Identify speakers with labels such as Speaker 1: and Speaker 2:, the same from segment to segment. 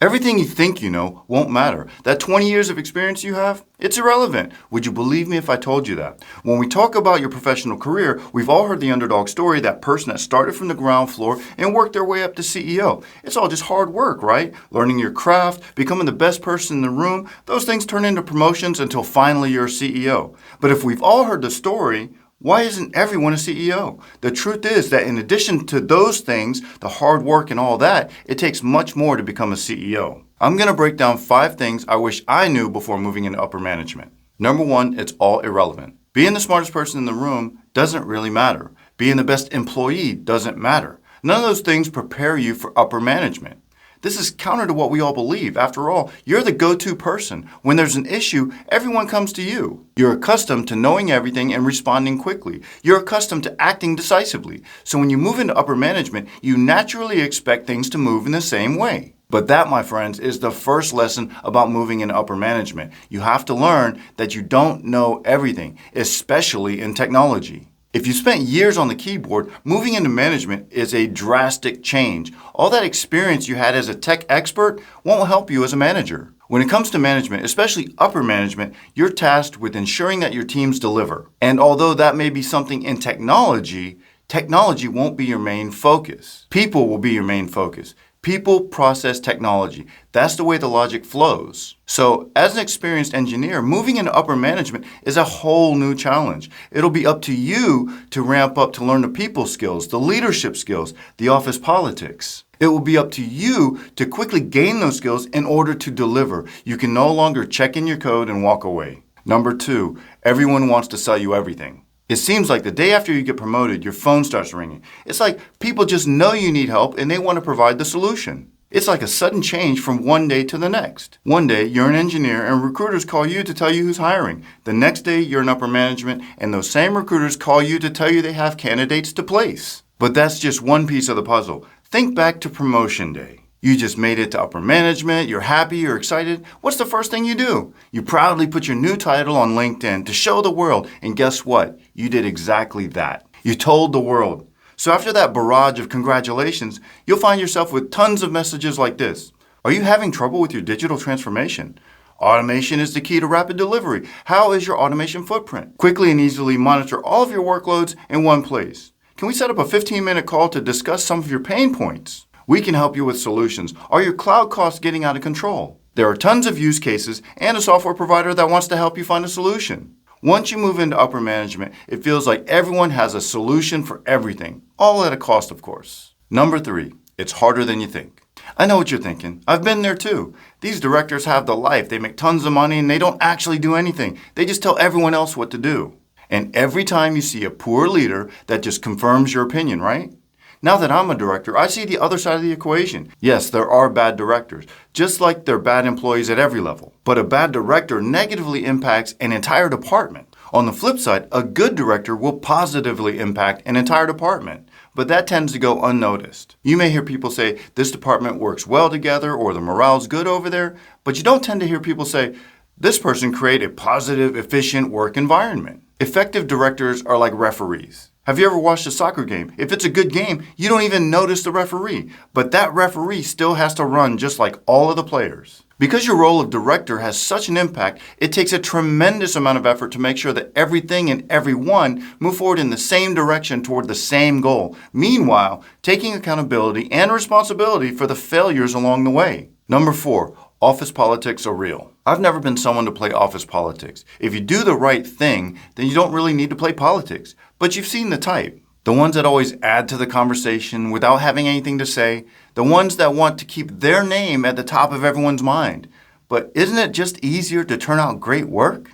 Speaker 1: Everything you think you know won't matter. That 20 years of experience you have, it's irrelevant. Would you believe me if I told you that? When we talk about your professional career, we've all heard the underdog story, that person that started from the ground floor and worked their way up to CEO. It's all just hard work, right? Learning your craft, becoming the best person in the room, those things turn into promotions until finally you're a CEO. But if we've all heard the story, why isn't everyone a CEO? The truth is that in addition to those things, the hard work and all that, it takes much more to become a CEO. I'm going to break down 5 things I wish I knew before moving into upper management. Number 1, it's all irrelevant. Being the smartest person in the room doesn't really matter. Being the best employee doesn't matter. None of those things prepare you for upper management. This is counter to what we all believe. After all, you're the go-to person. When there's an issue, everyone comes to you. You're accustomed to knowing everything and responding quickly. You're accustomed to acting decisively. So when you move into upper management, you naturally expect things to move in the same way. But that, my friends, is the first lesson about moving into upper management. You have to learn that you don't know everything, especially in technology. If you spent years on the keyboard, moving into management is a drastic change. All that experience you had as a tech expert won't help you as a manager. When it comes to management, especially upper management, you're tasked with ensuring that your teams deliver. And although that may be something in technology, technology won't be your main focus. People will be your main focus. People, process, technology. That's the way the logic flows. So, as an experienced engineer, moving into upper management is a whole new challenge. It'll be up to you to ramp up to learn the people skills, the leadership skills, the office politics. It will be up to you to quickly gain those skills in order to deliver. You can no longer check in your code and walk away. Number 2, everyone wants to sell you everything. It seems like the day after you get promoted, your phone starts ringing. It's like people just know you need help and they want to provide the solution. It's like a sudden change from one day to the next. One day, you're an engineer and recruiters call you to tell you who's hiring. The next day, you're in upper management and those same recruiters call you to tell you they have candidates to place. But that's just one piece of the puzzle. Think back to promotion day. You just made it to upper management, you're happy, you're excited. What's the first thing you do? You proudly put your new title on LinkedIn to show the world, and guess what? You did exactly that. You told the world. So after that barrage of congratulations, you'll find yourself with tons of messages like this. Are you having trouble with your digital transformation? Automation is the key to rapid delivery. How is your automation footprint? Quickly and easily monitor all of your workloads in one place. Can we set up a 15-minute call to discuss some of your pain points? We can help you with solutions. Are your cloud costs getting out of control? There are tons of use cases and a software provider that wants to help you find a solution. Once you move into upper management, it feels like everyone has a solution for everything, all at a cost, of course. Number 3, it's harder than you think. I know what you're thinking. I've been there too. These directors have the life. They make tons of money and they don't actually do anything. They just tell everyone else what to do. And every time you see a poor leader, that just confirms your opinion, right? Now that I'm a director, I see the other side of the equation. Yes, there are bad directors, just like there are bad employees at every level. But a bad director negatively impacts an entire department. On the flip side, a good director will positively impact an entire department. But that tends to go unnoticed. You may hear people say, this department works well together, or the morale's good over there, but you don't tend to hear people say, this person created a positive, efficient work environment. Effective directors are like referees. Have you ever watched a soccer game? If it's a good game, you don't even notice the referee. But that referee still has to run just like all of the players. Because your role of director has such an impact, it takes a tremendous amount of effort to make sure that everything and everyone move forward in the same direction toward the same goal. Meanwhile, taking accountability and responsibility for the failures along the way. Number 4, office politics are real. I've never been someone to play office politics. If you do the right thing, then you don't really need to play politics. But you've seen the type. The ones that always add to the conversation without having anything to say. The ones that want to keep their name at the top of everyone's mind. But isn't it just easier to turn out great work?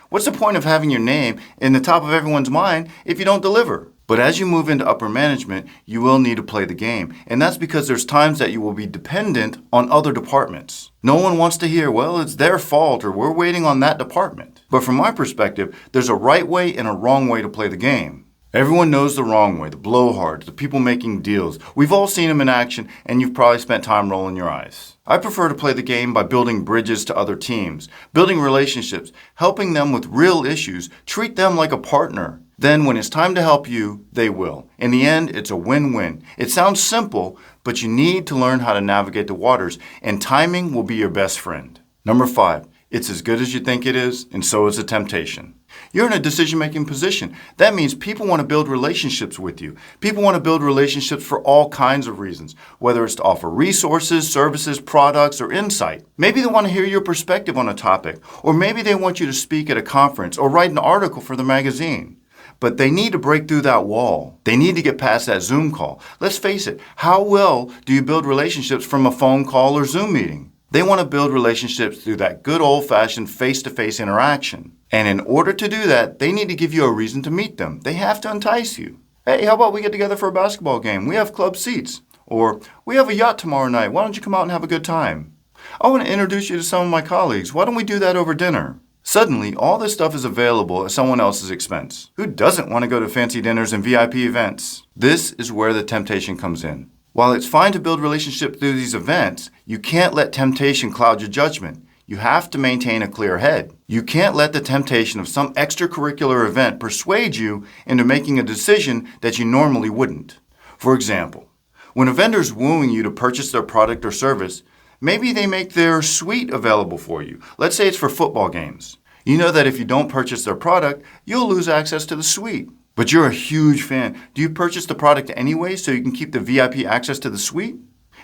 Speaker 1: What's the point of having your name in the top of everyone's mind if you don't deliver? But as you move into upper management, you will need to play the game. And that's because there's times that you will be dependent on other departments. No one wants to hear, well, it's their fault or we're waiting on that department. But from my perspective, there's a right way and a wrong way to play the game. Everyone knows the wrong way, the blowhards, the people making deals. We've all seen them in action, and you've probably spent time rolling your eyes. I prefer to play the game by building bridges to other teams, building relationships, helping them with real issues, treat them like a partner. Then when it's time to help you, they will. In the end, it's a win-win. It sounds simple, but you need to learn how to navigate the waters, and timing will be your best friend. Number 5, it's as good as you think it is, and so is the temptation. You're in a decision-making position. That means people want to build relationships with you. People want to build relationships for all kinds of reasons, whether it's to offer resources, services, products, or insight. Maybe they want to hear your perspective on a topic, or maybe they want you to speak at a conference or write an article for the magazine. But they need to break through that wall. They need to get past that Zoom call. Let's face it, how well do you build relationships from a phone call or Zoom meeting? They want to build relationships through that good old-fashioned face-to-face interaction. And in order to do that, they need to give you a reason to meet them. They have to entice you. Hey, how about we get together for a basketball game? We have club seats. Or, we have a yacht tomorrow night. Why don't you come out and have a good time? I want to introduce you to some of my colleagues. Why don't we do that over dinner? Suddenly, all this stuff is available at someone else's expense. Who doesn't want to go to fancy dinners and VIP events? This is where the temptation comes in. While it's fine to build relationships through these events, you can't let temptation cloud your judgment. You have to maintain a clear head. You can't let the temptation of some extracurricular event persuade you into making a decision that you normally wouldn't. For example, when a vendor is wooing you to purchase their product or service, maybe they make their suite available for you. Let's say it's for football games. You know that if you don't purchase their product, you'll lose access to the suite. But you're a huge fan. Do you purchase the product anyway so you can keep the VIP access to the suite?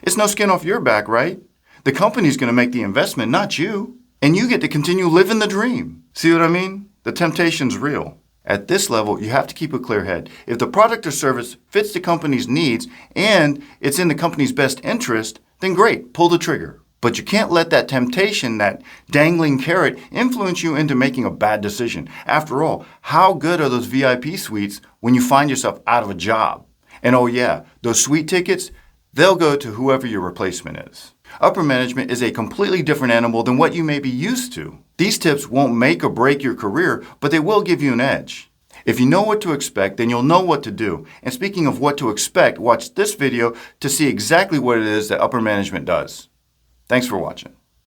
Speaker 1: It's no skin off your back, right? The company's going to make the investment, not you. And you get to continue living the dream. See what I mean? The temptation's real. At this level, you have to keep a clear head. If the product or service fits the company's needs and it's in the company's best interest, then great, pull the trigger. But you can't let that temptation, that dangling carrot, influence you into making a bad decision. After all, how good are those VIP suites when you find yourself out of a job? And oh yeah, those suite tickets, they'll go to whoever your replacement is. Upper management is a completely different animal than what you may be used to. These tips won't make or break your career, but they will give you an edge. If you know what to expect, then you'll know what to do. And speaking of what to expect, watch this video to see exactly what it is that upper management does. Thanks for watching.